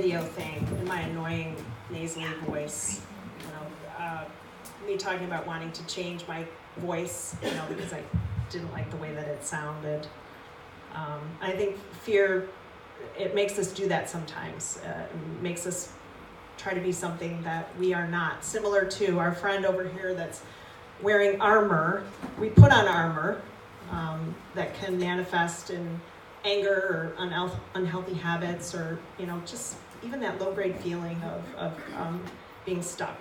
video thing in my annoying nasally voice. Me talking about wanting to change my voice, because I didn't like the way that it sounded. I think fear, it makes us do that sometimes. It makes us try to be something that we are not. Similar to our friend over here that's wearing armor. We put on armor that can manifest in anger or unhealthy habits, or just even that low-grade feeling of being stuck.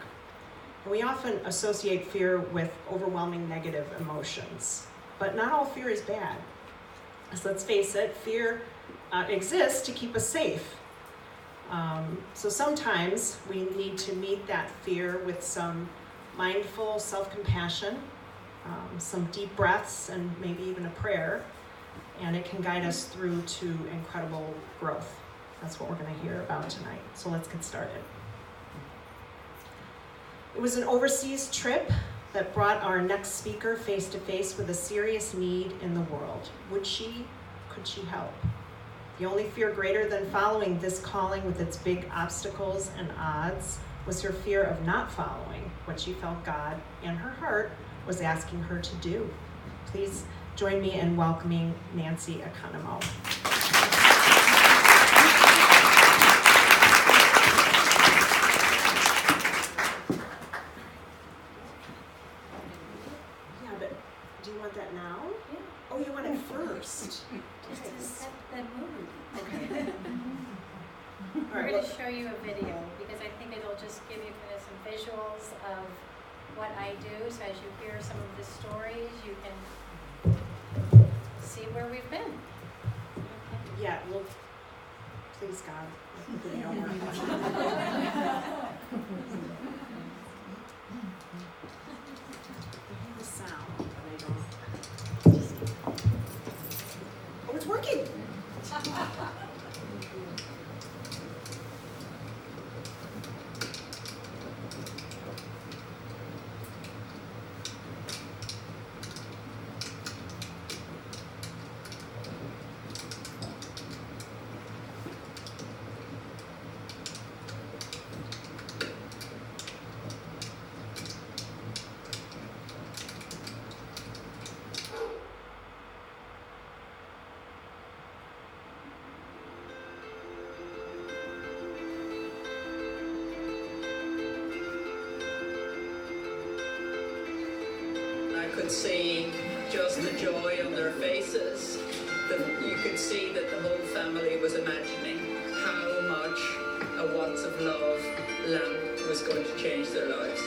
And we often associate fear with overwhelming negative emotions, but not all fear is bad. So let's face it, fear exists to keep us safe. So sometimes we need to meet that fear with some mindful self-compassion, some deep breaths, and maybe even a prayer, and it can guide us through to incredible growth. That's what we're going to hear about tonight. So let's get started. It was an overseas trip that brought our next speaker face to face with a serious need in the world. Could she help? The only fear greater than following this calling with its big obstacles and odds was her fear of not following what she felt God and her heart was asking her to do. Please join me in welcoming Nancy Economou. Yeah, but do you want that now? Yeah. Oh, you want it first? Just to set the mood. Okay. We're going to show you a video because I think it'll just give you kind of some visuals of what I do. So as you hear some of the stories, you can see where we've been. Yeah, well, please God, let the video work. The sound, but I don't. Oh, it's working. See just the joy on their faces. You could see that the whole family was imagining how much a Watts of Love lamp was going to change their lives.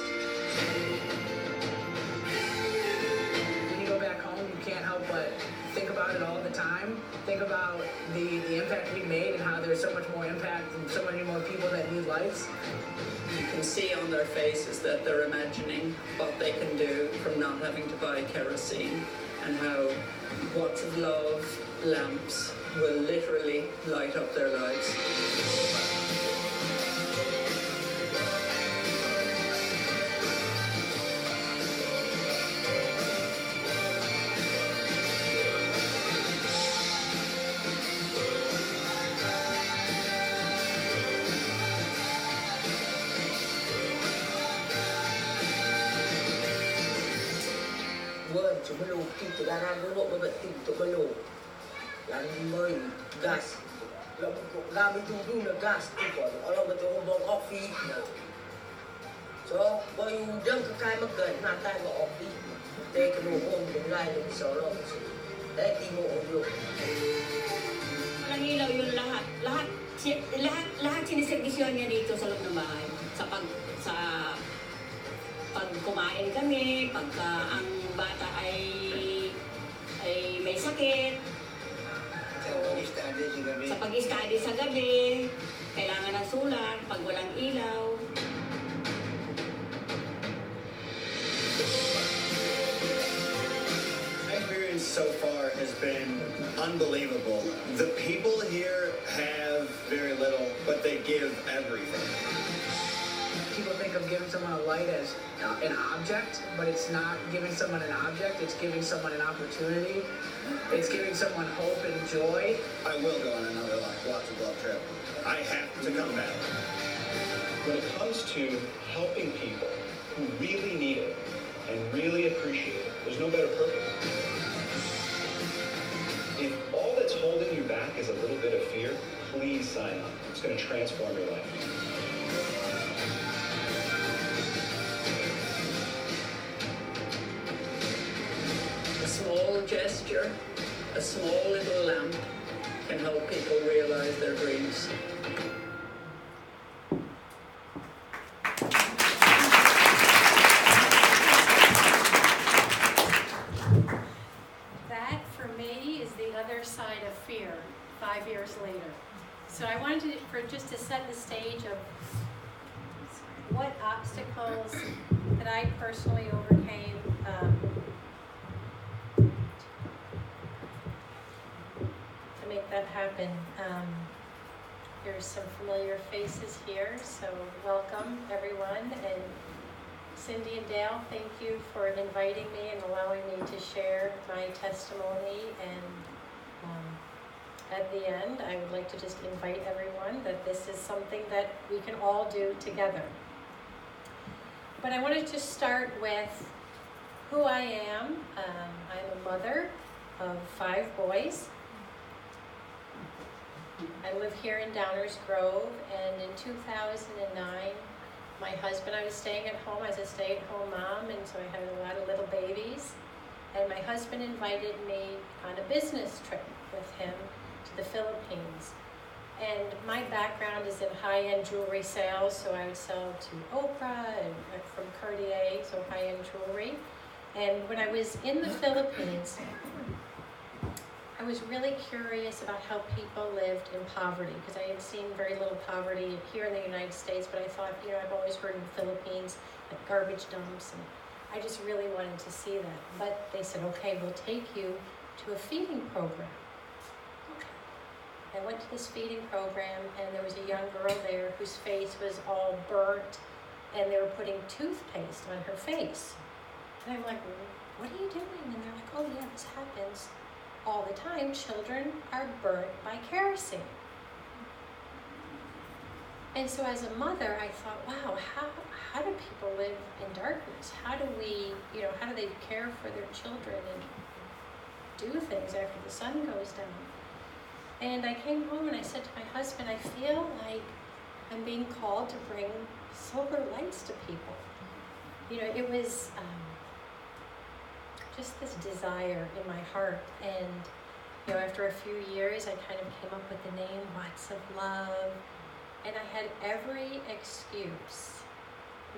When you go back home, you can't help but think about it all the time. Think about the impact we made and how there's so much more impact and so many more people that need lights. You can see on their faces that they're imagining what they can do from not having to buy kerosene, and how Watts of Love lamps will literally light up their lives. Belum kita garang dulu betul tu belum. Yang mei gas. Lalu itu dulu gas tu kau. Kalau betul bong kopi. So bayu jang kekai makan nanti go kopi. Teh kena hom dengan lain solo. Teh timo dulu. Walang ilaw yun lahat. Lahat siniservisyon niya dito sa loob ng bahay. Sa pag kumain kami, pagka ang bata ay may sakit. Sa pag-study sa gabi, kailangan ng sulat pag walang ilaw. My experience so far has been unbelievable. The people here have very little, but they give everything. People think think of giving someone a light as an object, but it's not giving someone an object, it's giving someone an opportunity. It's giving someone hope and joy. I will go on another Lots of Love trip. I have to come back. When it comes to helping people who really need it and really appreciate it, there's no better purpose. If all that's holding you back is a little bit of fear, please sign up. It's going to transform your life. A small gesture, a small little lamp can help people realize their dreams. That, for me, is the other side of fear, 5 years later. So I wanted just to set the stage of what obstacles that I personally overcame. To make that happen. There's some familiar faces here, so welcome everyone. And Cindy and Dale, thank you for inviting me and allowing me to share my testimony. And at the end, I would like to just invite everyone that this is something that we can all do together. But I want to just start with who I am. I'm a mother of 5 boys. I live here in Downers Grove, and in 2009, my husband, I was staying at home as a stay-at-home mom, and so I had a lot of little babies. And my husband invited me on a business trip with him to the Philippines. And my background is in high-end jewelry sales, so I would sell to Oprah and from Cartier, so high-end jewelry. And when I was in the Philippines, I was really curious about how people lived in poverty, because I had seen very little poverty here in the United States, but I thought, I've always heard in the Philippines, like garbage dumps, and I just really wanted to see that. But they said, okay, we'll take you to a feeding program. I went to this feeding program, and there was a young girl there whose face was all burnt, and they were putting toothpaste on her face. And I'm like, what are you doing? And they're like, oh yeah, this happens all the time. Children are burnt by kerosene. And so as a mother, I thought, wow, how do people live in darkness? How do they care for their children and do things after the sun goes down? And I came home and I said to my husband, I feel like I'm being called to bring silver lights to people. It was just this desire in my heart. And after a few years, I kind of came up with the name Lots of Love. And I had every excuse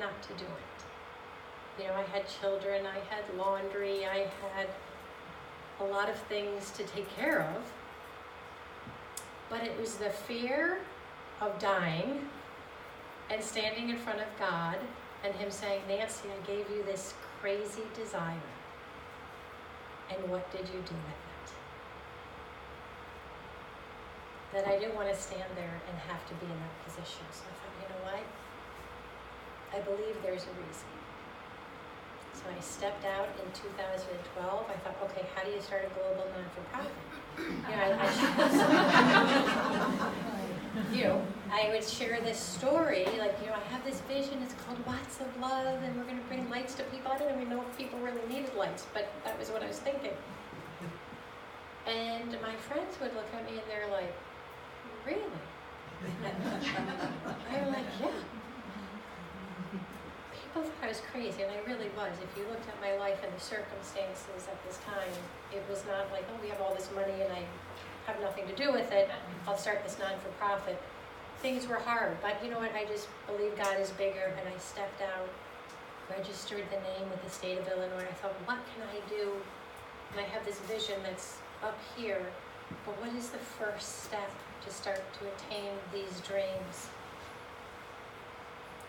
not to do it. I had children, I had laundry, I had a lot of things to take care of. But it was the fear of dying and standing in front of God and Him saying, Nancy, I gave you this crazy desire. And what did you do with it? That I didn't want to stand there and have to be in that position. So I thought, you know what? I believe there's a reason. So I stepped out in 2012. I thought, okay, how do you start a global non-for-profit? I would share this story, I have this vision, it's called Lots of Love, and we're going to bring lights to people. I didn't even know if people really needed lights, but that was what I was thinking. And my friends would look at me and they're like, really? I'm like, yeah. People thought I was crazy, and I really was. If you looked at my life and the circumstances at this time, it was not like, oh, we have all this money and I have nothing to do with it. I'll start this non-for-profit. Things were hard, but you know what? I just believe God is bigger, and I stepped out, registered the name with the state of Illinois. I thought, what can I do? And I have this vision that's up here, but what is the first step to start to attain these dreams?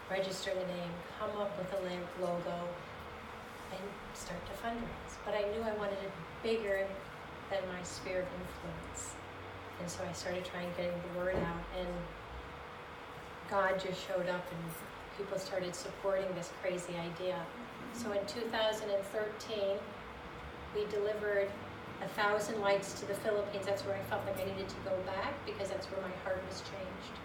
Register the name, come up with a logo, and start to fundraise. But I knew I wanted it bigger than my sphere of influence. And so I started trying getting the word out, and God just showed up and people started supporting this crazy idea. So in 2013, we delivered 1,000 lights to the Philippines. That's where I felt like I needed to go back because that's where my heart was changed.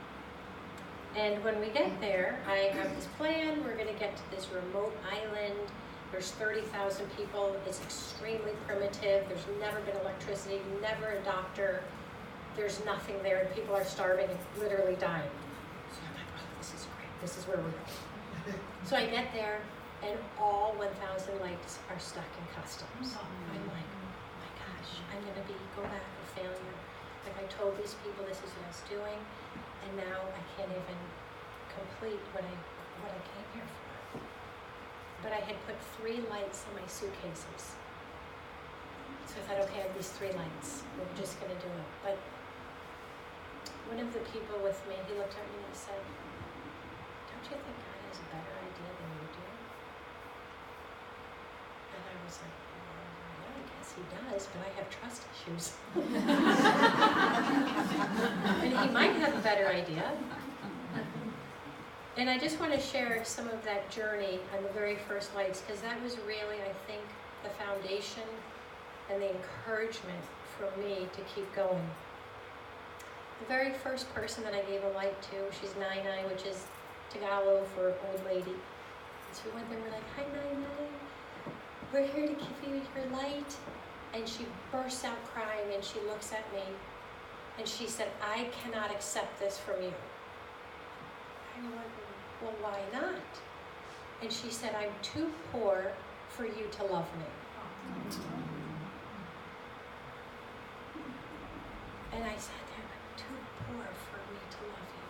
And when we get there, I have this plan. We're going to get to this remote island. There's 30,000 people. It's extremely primitive. There's never been electricity, never a doctor. There's nothing there, and people are starving and literally dying. So I'm like, oh, this is great. This is where we're going. So I get there, and all 1,000 lights are stuck in customs. I'm like, oh my gosh, I'm going to go back a failure. Like I told these people this is what I was doing, and now I can't even complete what I came here for. But I had put 3 lights in my suitcases. So I thought, okay, I have these 3 lights. We're just going to do it. But one of the people with me, he looked at me and he said, don't you think God has a better idea than you do? And I was like, well, yeah, I guess he does, but I have trust issues. And he might have a better idea. And I just want to share some of that journey on the very first lights, because that was really, I think, the foundation and the encouragement for me to keep going. The very first person that I gave a light to, she's Nai, which is Tagalog for old lady. And so we went there and we're like, hi Nai, we're here to give you your light. And she bursts out crying and she looks at me and she said, I cannot accept this from you. I'm like, well, why not? And she said, I'm too poor for you to love me. And I sat there, I'm too poor for me to love you.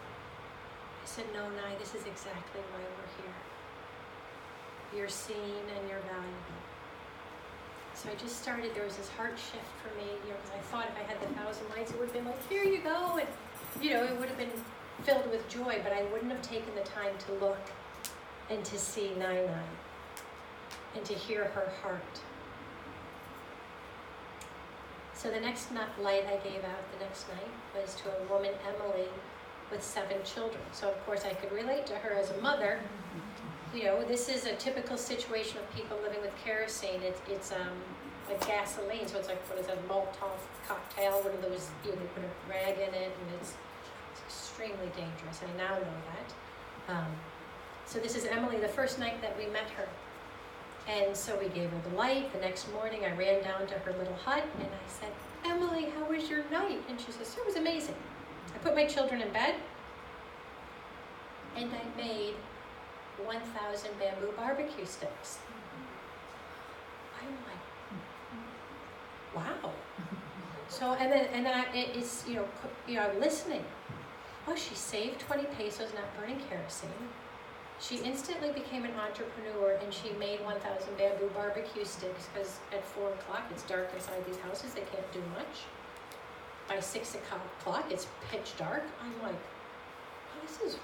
I said, no, Nai, this is exactly why we're here. You're seen and you're valuable. So I just started, there was this heart shift for me, because I thought if I had the 1,000 lights, it would have been like, here you go, and it would have been filled with joy, but I wouldn't have taken the time to look and to see Nai and to hear her heart. So the next light I gave out the next night was to a woman, Emily, with 7 children. So of course I could relate to her as a mother. This is a typical situation of people living with kerosene. It's like gasoline, so it's like, what is that, Molotov cocktail, one of those, they put a rag in it, and it's extremely dangerous. I now know that. So this is Emily, the first night that we met her. And so we gave her the light. The next morning I ran down to her little hut and I said, Emily, how was your night? And she says, it was amazing. I put my children in bed and I made 1,000 bamboo barbecue sticks. I'm like, wow. So, it's, I'm listening. Oh, she saved 20 pesos not burning kerosene. She instantly became an entrepreneur and she made 1,000 bamboo barbecue sticks, because at 4 o'clock it's dark inside these houses, they can't do much. By 6 o'clock it's pitch dark. I'm like, oh, this is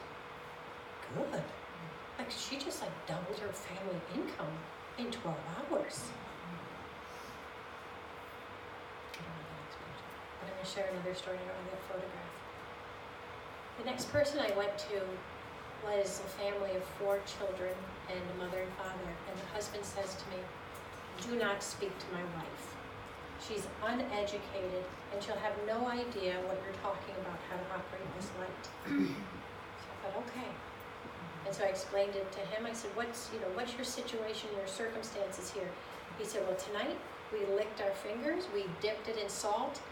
good. Like she just doubled her family income in 12 hours. I don't know the next picture, but I'm going to share another story on that photograph. The next person I went to was a family of 4 children and a mother and father, and the husband says to me, do not speak to my wife. She's uneducated and she'll have no idea what you're talking about, how to operate this light. So I thought, okay. And so I explained it to him. I said, what's your situation, your circumstances here? He said, well, tonight we licked our fingers, we dipped it in salt,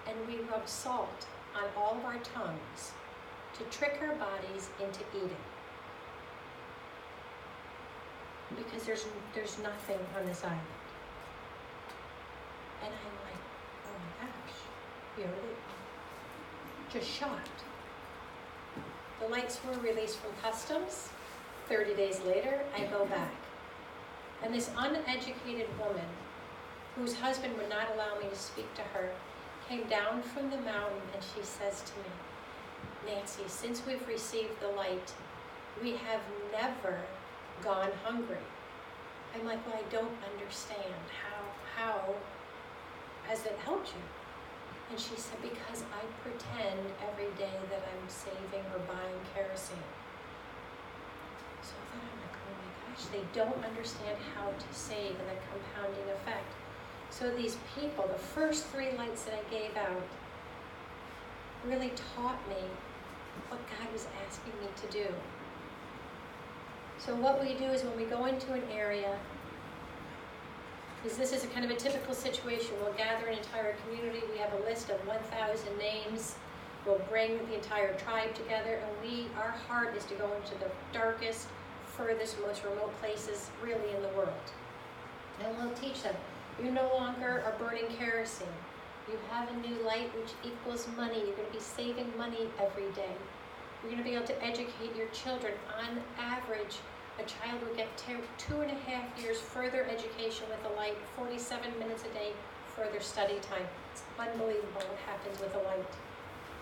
and we rubbed salt on all of our tongues to trick our bodies into eating. Because there's nothing on this island. And I'm like, oh my gosh, just shocked. The lights were released from customs. 30 days later, I go back. And this uneducated woman, whose husband would not allow me to speak to her, came down from the mountain and she says to me, Nancy, since we've received the light, we have never gone hungry. I'm like, well, I don't understand. How has it helped you? And she said, because I pretend every day that I'm saving or buying kerosene. touch. They don't understand how to save and the compounding effect. So these people, the first 3 lights that I gave out, really taught me what God was asking me to do. So what we do is when we go into an area, because this is a kind of a typical situation, we'll gather an entire community, we have a list of 1,000 names, we'll bring the entire tribe together, and our heart is to go into the darkest, furthest, most remote places really in the world. And we'll teach them, you no longer are burning kerosene. You have a new light which equals money. You're going to be saving money every day. You're going to be able to educate your children. On average, a child will get 2.5 years further education with a light, 47 minutes a day further study time. It's unbelievable what happens with a light.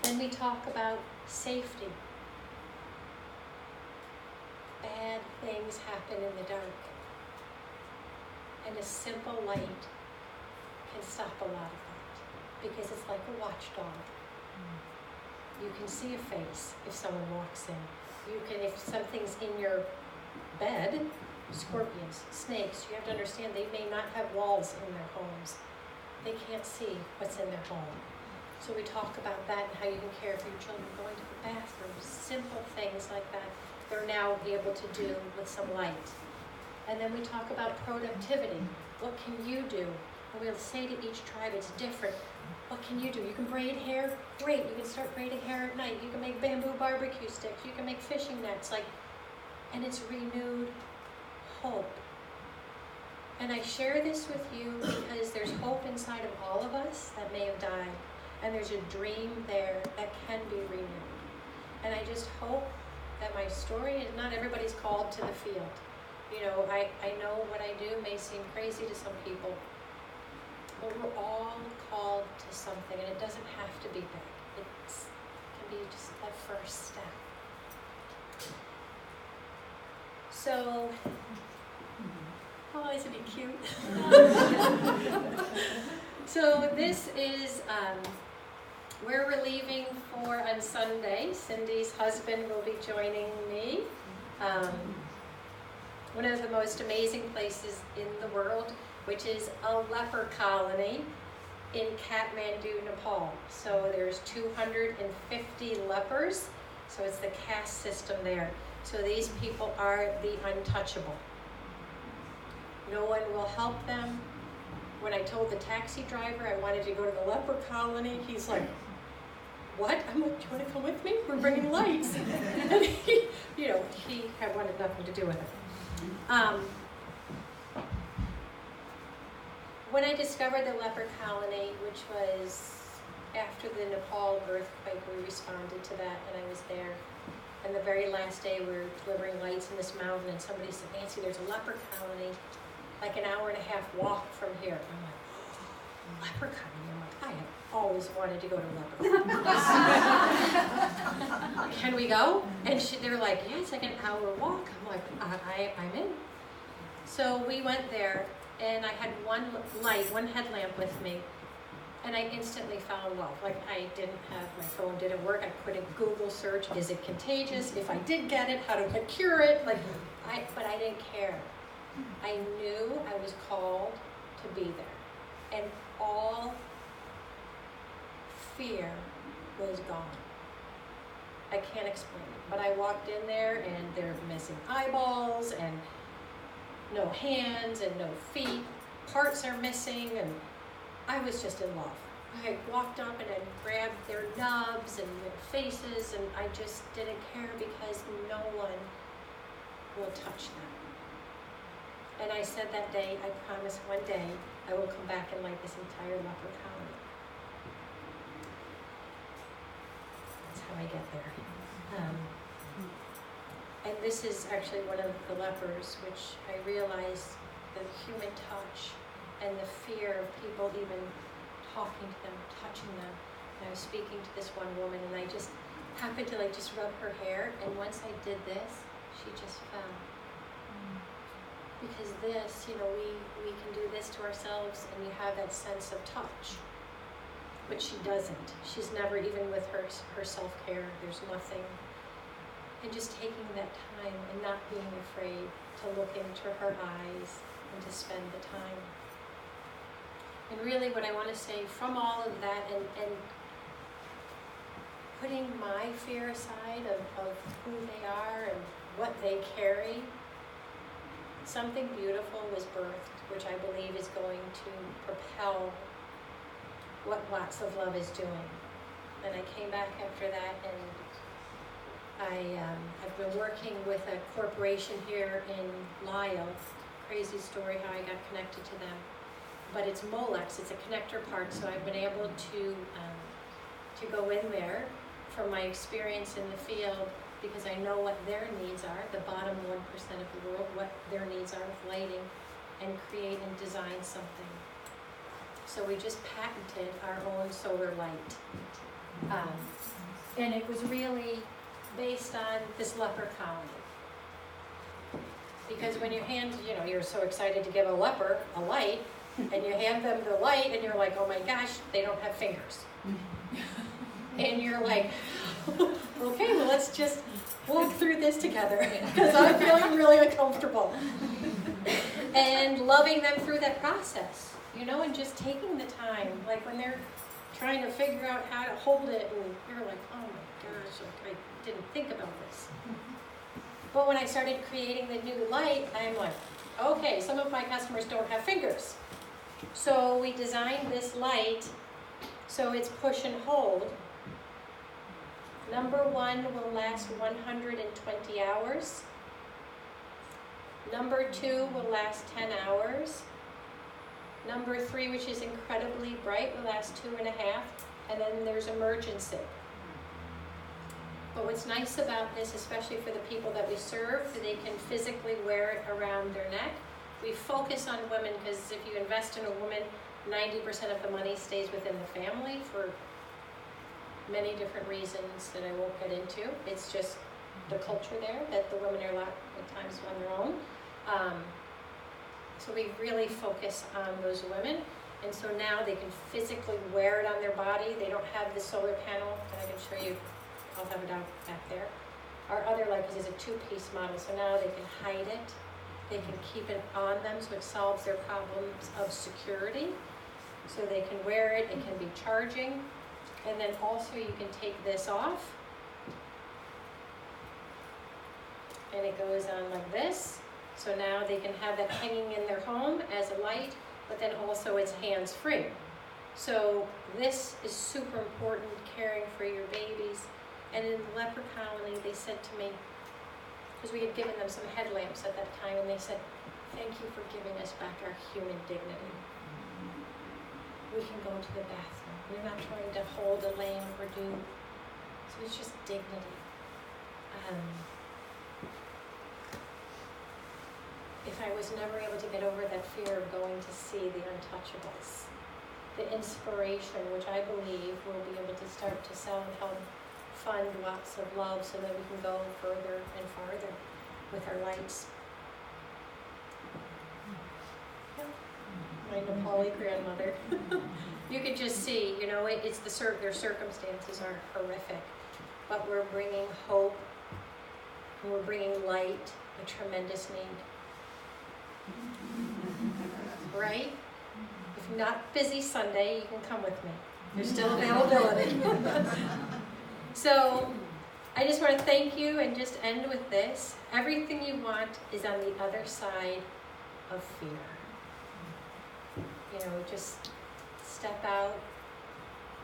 Then we talk about safety. Bad things happen in the dark. And a simple light can stop a lot of that, because it's like a watchdog. You can see a face if someone walks in. You can, if something's in your bed, scorpions, snakes, you have to understand they may not have walls in their homes. They can't see what's in their home. So we talk about that and how you can care for your children going to the bathroom, simple things like that. They're now able to do with some light. And then we talk about productivity. What can you do? And we'll say to each tribe, it's different. What can you do? You can braid hair? Great, you can start braiding hair at night. You can make bamboo barbecue sticks. You can make fishing nets. And it's renewed hope. And I share this with you because there's hope inside of all of us that may have died. And there's a dream there that can be renewed. And I just hope that my story, and not everybody's called to the field. You know, I know what I do may seem crazy to some people, but we're all called to something, and it doesn't have to be big. It can be just that first step. So, oh, isn't he cute? So this is, where we're leaving for on Sunday. Cindy's husband will be joining me. One of the most amazing places in the world, which is a leper colony in Kathmandu, Nepal. So there's 250 lepers, so it's the caste system there. So these people are the untouchable. No one will help them. When I told the taxi driver I wanted to go to the leper colony, he's like, what? I'm like, do you want to come with me? We're bringing lights. And he had wanted nothing to do with it. When I discovered the leper colony, which was after the Nepal earthquake, we responded to that, and I was there. And the very last day, we were delivering lights in this mountain, and somebody said, Nancy, there's a leper colony, like an hour and a half walk from here. I'm like, oh, leper colony? I'm like, I have always wanted to go to a leper colony. Can we go? And they're like, yeah, it's like an hour walk. I'm like, I'm in. So we went there, and I had one headlamp with me, and I instantly fell in love. Like, I didn't have, my phone didn't work. I couldn't Google search, is it contagious? If I did get it, how do I cure it? But I didn't care. I knew I was called to be there. And all fear was gone. I can't explain it. But I walked in there, and they're missing eyeballs, and no hands, and no feet. Parts are missing, and I was just in love. I walked up and I grabbed their nubs and their faces, and I just didn't care because no one will touch them. And I said that day, I promise one day I will come back and light this entire leper colony. That's how I get there. And this is actually one of the lepers, which I realized the human touch and the fear of people even talking to them, touching them. And I was speaking to this one woman, and I just happened to just rub her hair, and once I did this, she just fell. Because this, we can do this to ourselves, and you have that sense of touch. But she doesn't. She's never, even with her self-care, there's nothing. And just taking that time and not being afraid to look into her eyes and to spend the time. And really what I want to say from all of that and putting my fear aside of who they are and what they carry, something beautiful was birthed, which I believe is going to propel what Lots of Love is doing. And I came back after that, and I've been working with a corporation here in Lyle. Crazy story how I got connected to them. But it's Molex, it's a connector part, so I've been able to go in there from my experience in the field, because I know what their needs are, the bottom 1% of the world, what their needs are with lighting, and create and design something. So we just patented our own solar light. And it was really based on this leper colony. Because when you hand, you're so excited to give a leper a light, and you hand them the light, and you're like, oh my gosh, they don't have fingers. And you're like, okay, well let's just walk through this together, because I'm feeling really uncomfortable. And loving them through that process, and just taking the time, like when they're trying to figure out how to hold it, and you're like, oh my gosh, like I didn't think about this. But when I started creating the new light, I'm like, okay, some of my customers don't have fingers. So we designed this light so it's push and hold. Number 1 will last 120 hours. Number 2 will last 10 hours. Number 3, which is incredibly bright, will last 2.5. And then there's emergency. But what's nice about this, especially for the people that we serve, they can physically wear it around their neck. We focus on women because if you invest in a woman, 90% of the money stays within the family for many different reasons that I won't get into. It's just the culture there, that the women are a lot of times on their own. So we really focus on those women. And so now they can physically wear it on their body. They don't have the solar panel, and I can show you, I'll have it out back there. Our other light is a 2-piece model, so now they can hide it. They can keep it on them, so it solves their problems of security. So they can wear it, it can be charging. And then also you can take this off. And it goes on like this. So now they can have that hanging in their home as a light, but then also it's hands-free. So this is super important, caring for your babies. And in the leper colony, they said to me, because we had given them some headlamps at that time, and they said, thank you for giving us back our human dignity. We can go to the bathroom. We're not trying to hold a lamp or do, so it's just dignity. If I was never able to get over that fear of going to see the untouchables, the inspiration, which I believe we'll be able to start to sell and help fund Lots of Love so that we can go further and farther with our lights. My Nepali grandmother. You could just see, it's their circumstances are horrific, but we're bringing hope, and we're bringing light, a tremendous need. Right? If you're not busy Sunday, you can come with me. There's still availability. So, I just want to thank you and just end with this. Everything you want is on the other side of fear. Just step out,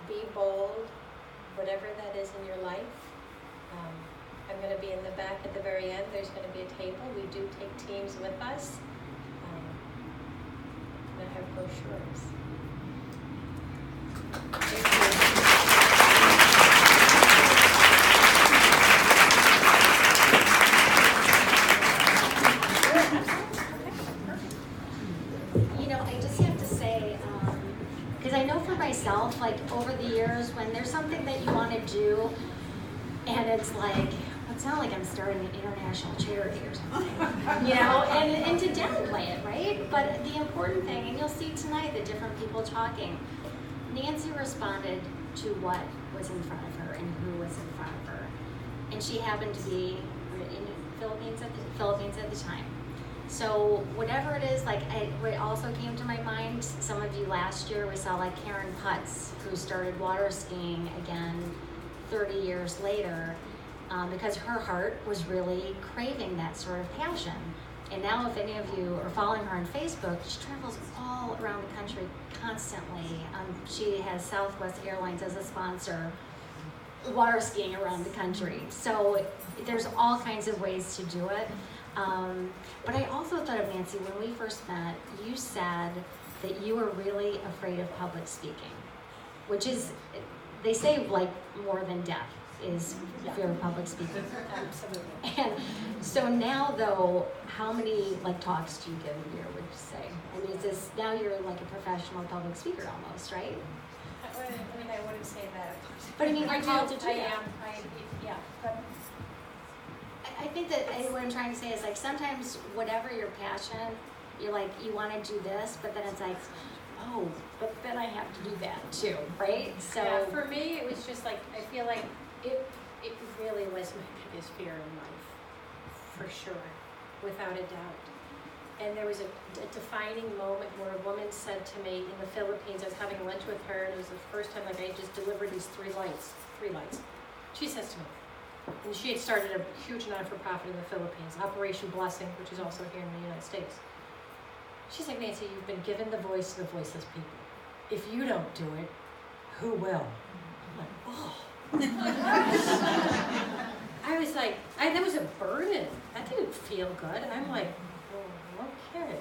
be bold, whatever that is in your life. I'm going to be in the back at the very end. There's going to be a table. We do take teams with us. And I have brochures. Thank you. Myself, like over the years, when there's something that you want to do and it's like, it's not like I'm starting an international charity or something, and to downplay it, right? But the important thing, and you'll see tonight the different people talking, Nancy responded to what was in front of her and who was in front of her. and she happened to be in the Philippines at the time. So whatever it is, like what also came to my mind, some of you last year, we saw like Karen Putz, who started water skiing again 30 years later, because her heart was really craving that sort of passion. And now if any of you are following her on Facebook, she travels all around the country constantly. She has Southwest Airlines as a sponsor, water skiing around the country. So there's all kinds of ways to do it. But I also thought of Nancy, when we first met, you said that you were really afraid of public speaking, which is, they say like more than death is fear of public speaking. Absolutely. And so now though, how many like talks do you give a year, would you say? I mean, it's now you're like a professional public speaker almost, right? I mean, I wouldn't say that. But I mean, I you're do, called to do I that. am, yeah, but I think that what I'm trying to say is like sometimes whatever your passion, you're like, you want to do this, but then it's like, oh, but then I have to do that too, right? So yeah, for me, it was just like, I feel like it really was my biggest fear in life, for sure, without a doubt. And there was a defining moment where a woman said to me in the Philippines, I was having lunch with her, and it was the first time like I just delivered these three lights. She says to me, and she had started a huge not-for-profit in the Philippines, Operation Blessing, which is also here in the United States. She's like, Nancy, you've been given the voice to the voiceless people. If you don't do it, who will? I'm like, oh. I was like, that was a burden. That didn't feel good. I'm like, oh, okay.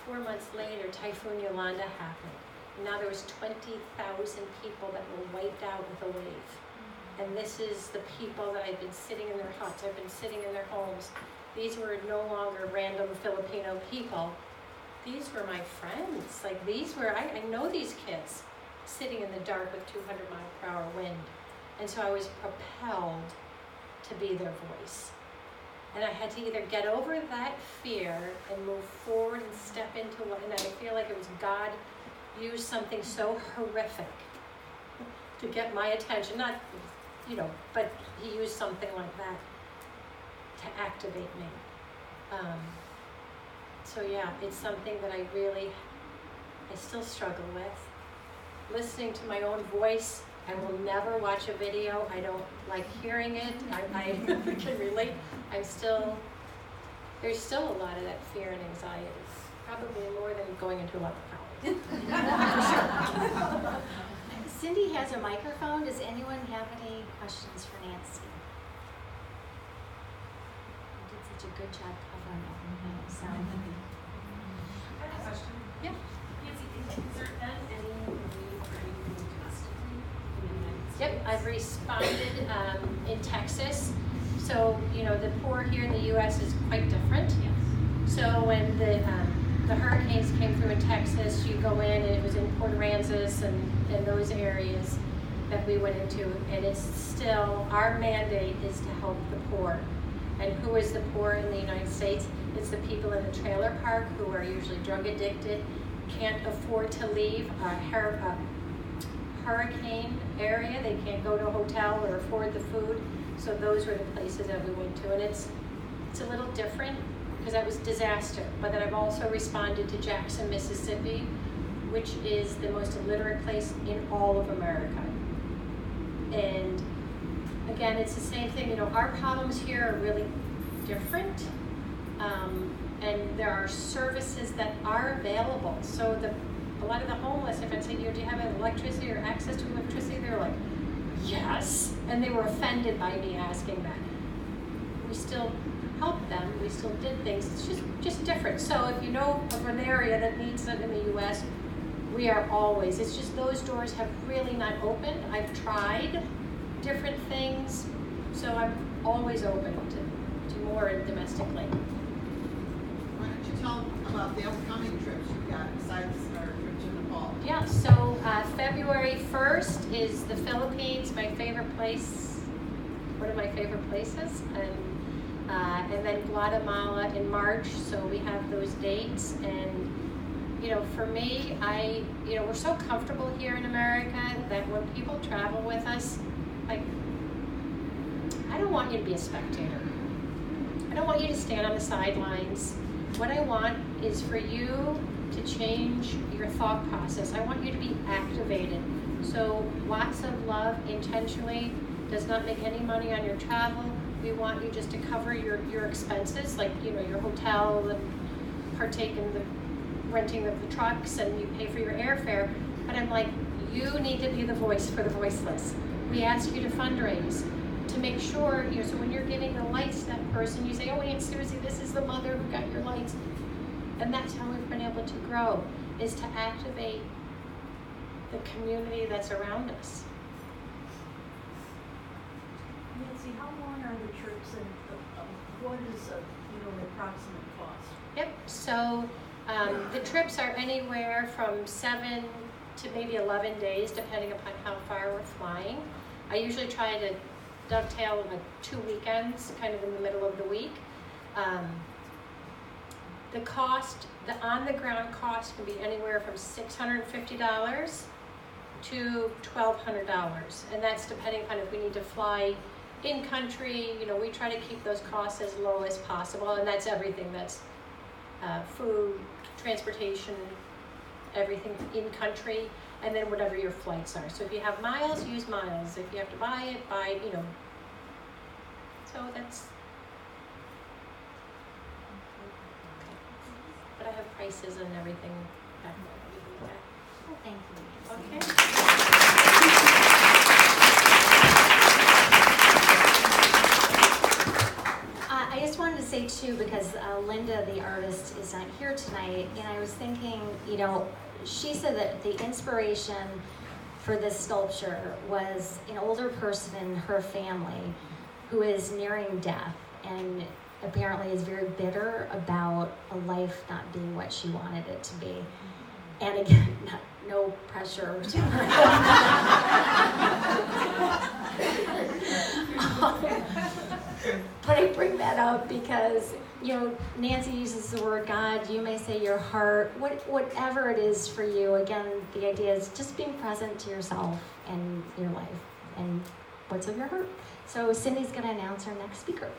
4 months later, Typhoon Yolanda happened. And now there was 20,000 people that were wiped out with a wave. And this is the people that I've been sitting in their huts, I've been sitting in their homes. These were no longer random Filipino people. These were my friends. Like these were, I know these kids sitting in the dark with 200-mile-per-hour wind. And so I was propelled to be their voice. And I had to either get over that fear and move forward and step into what, and I feel like it was God used something so horrific to get my attention, not, but he used something like that to activate me. So yeah, it's something that I still struggle with. Listening to my own voice, I will never watch a video. I don't like hearing it. I can relate. There's still a lot of that fear and anxiety. Probably more than going into a lot of college. Cindy has a microphone. Does anyone have any questions for Nancy? You did such a good job covering it. So. I have a question. Yeah. Nancy, is there been any relief or anything domestically in the United States? Yep, I've responded in Texas. So, the poor here in the U.S. is quite different. Yes. So when the hurricanes came through in Texas, you go in, and it was in Port Aransas and those areas that we went into, and it's still, our mandate is to help the poor. And who is the poor in the United States? It's the people in the trailer park who are usually drug addicted, can't afford to leave a hurricane area, they can't go to a hotel or afford the food. So those were the places that we went to, and it's a little different because that was disaster. But then I've also responded to Jackson, Mississippi, which is the most illiterate place in all of America. And again, it's the same thing. Our problems here are really different, and there are services that are available. So a lot of the homeless, if I say, do you have electricity or access to electricity? They're like, yes, and they were offended by me asking that. We still helped them, we still did things, it's just different. So if you know of an area that needs it in the US, we are always, it's just those doors have really not opened. I've tried different things, so I'm always open to more domestically. Why don't you tell them about the upcoming trips you've got besides our trip to Nepal? Yeah, so February 1st is the Philippines, my favorite place, one of my favorite places, and then Guatemala in March, so we have those dates. And for me, we're so comfortable here in America that when people travel with us, like I don't want you to be a spectator. I don't want you to stand on the sidelines. What I want is for you to change your thought process. I want you to be activated. So lots of love intentionally, does not make any money on your travel. We want you just to cover your expenses, like your hotel and partake in the renting of the trucks, and you pay for your airfare. But I'm like, you need to be the voice for the voiceless. We ask you to fundraise to make sure, so when you're giving the lights to that person, you say, oh, Aunt Susie, this is the mother who got your lights. And that's how we've been able to grow, is to activate the community that's around us. Nancy, how long are the trips, and what is the approximate cost? Yep, so the trips are anywhere from 7 to maybe 11 days, depending upon how far we're flying. I usually try to dovetail like 2 weekends, kind of in the middle of the week. The cost, the on-the-ground cost can be anywhere from $650 to $1,200, and that's depending on if we need to fly in country. We try to keep those costs as low as possible, and that's everything. That's food, transportation, everything in country, and then whatever your flights are. So if you have miles, use miles. If you have to buy it, buy. So that's. But I have prices and everything back there. Well, thank you. Okay. I just wanted to say too, because Linda, the artist, is not here tonight, and I was thinking, she said that the inspiration for this sculpture was an older person in her family who is nearing death and apparently is very bitter about a life not being what she wanted it to be. And again, no pressure. But I bring that up because, Nancy uses the word God. You may say your heart, whatever it is for you. Again, the idea is just being present to yourself and your life and what's of your heart. So Cindy's going to announce our next speaker.